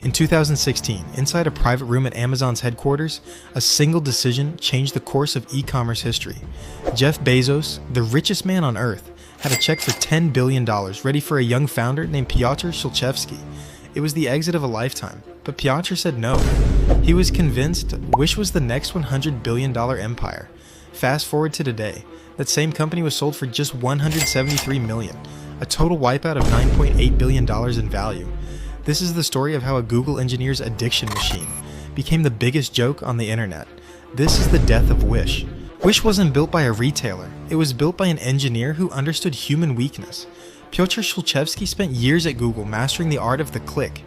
In 2016, inside a private room at Amazon's headquarters, a single decision changed the course of e-commerce history. Jeff Bezos, the richest man on earth, had a check for $10 billion ready for a young founder named Piotr Szulczewski. It was the exit of a lifetime, but Piotr said no. He was convinced Wish was the next $100 billion empire. Fast forward to today, that same company was sold for just $173 million, a total wipeout of $9.8 billion in value. This is the story of how a Google engineer's addiction machine became the biggest joke on the internet. This is the death of Wish. Wish wasn't built by a retailer, it was built by an engineer who understood human weakness. Piotr Szulczewski spent years at Google mastering the art of the click.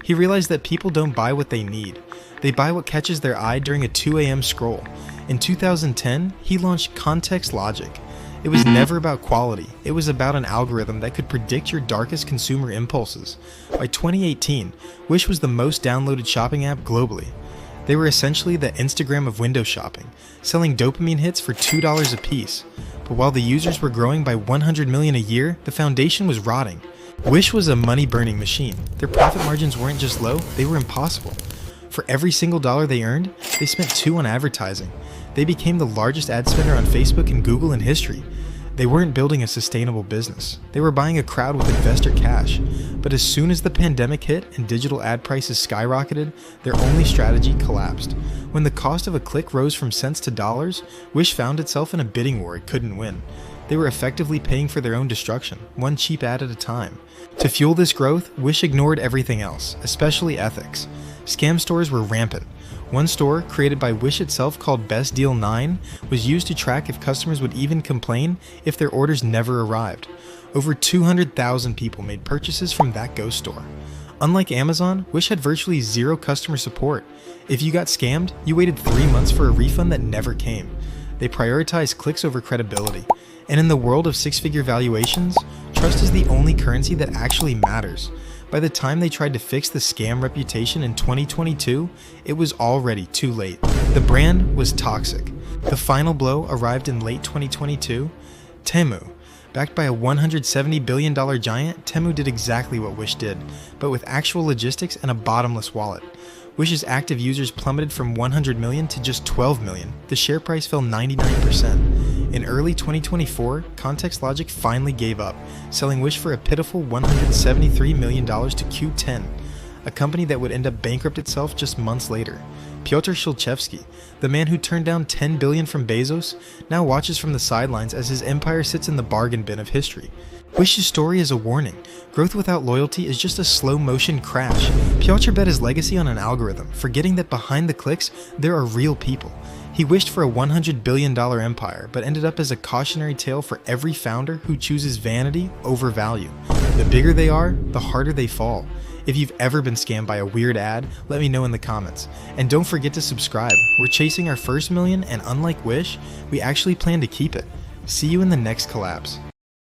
He realized that people don't buy what they need, they buy what catches their eye during a 2 a.m. scroll. In 2010, he launched Context Logic. It was never about quality, it was about an algorithm that could predict your darkest consumer impulses. By 2018, Wish was the most downloaded shopping app globally. They were essentially the Instagram of window shopping, selling dopamine hits for $2 a piece. But while the users were growing by 100 million a year, the foundation was rotting. Wish was a money-burning machine. Their profit margins weren't just low, they were impossible. For every single dollar they earned, they spent $2 on advertising. They became the largest ad spender on Facebook and Google in history. They weren't building a sustainable business. They were buying a crowd with investor cash. But as soon as the pandemic hit and digital ad prices skyrocketed, their only strategy collapsed. When the cost of a click rose from cents to dollars, Wish found itself in a bidding war it couldn't win. They were effectively paying for their own destruction, one cheap ad at a time. To fuel this growth, Wish ignored everything else, especially ethics. Scam stores were rampant. One store, created by Wish itself called Best Deal 9, was used to track if customers would even complain if their orders never arrived. Over 200,000 people made purchases from that ghost store. Unlike Amazon, Wish had virtually zero customer support. If you got scammed, you waited 3 months for a refund that never came. They prioritized clicks over credibility. And in the world of six-figure valuations, trust is the only currency that actually matters. By the time they tried to fix the scam reputation in 2022, it was already too late. The brand was toxic. The final blow arrived in late 2022. Temu. Backed by a $170 billion giant, Temu did exactly what Wish did, but with actual logistics and a bottomless wallet. Wish's active users plummeted from 100 million to just 12 million. The share price fell 99%. In early 2024, Context Logic finally gave up, selling Wish for a pitiful $173 million to Q10, a company that would end up bankrupt itself just months later. Piotr Szulczewski, the man who turned down $10 billion from Bezos, now watches from the sidelines as his empire sits in the bargain bin of history. Wish's story is a warning. Growth without loyalty is just a slow-motion crash. Piotr bet his legacy on an algorithm, forgetting that behind the clicks, there are real people. He wished for a $100 billion empire, but ended up as a cautionary tale for every founder who chooses vanity over value. The bigger they are, the harder they fall. If you've ever been scammed by a weird ad, let me know in the comments. And don't forget to subscribe. We're chasing our first million, and unlike Wish, we actually plan to keep it. See you in the next collapse.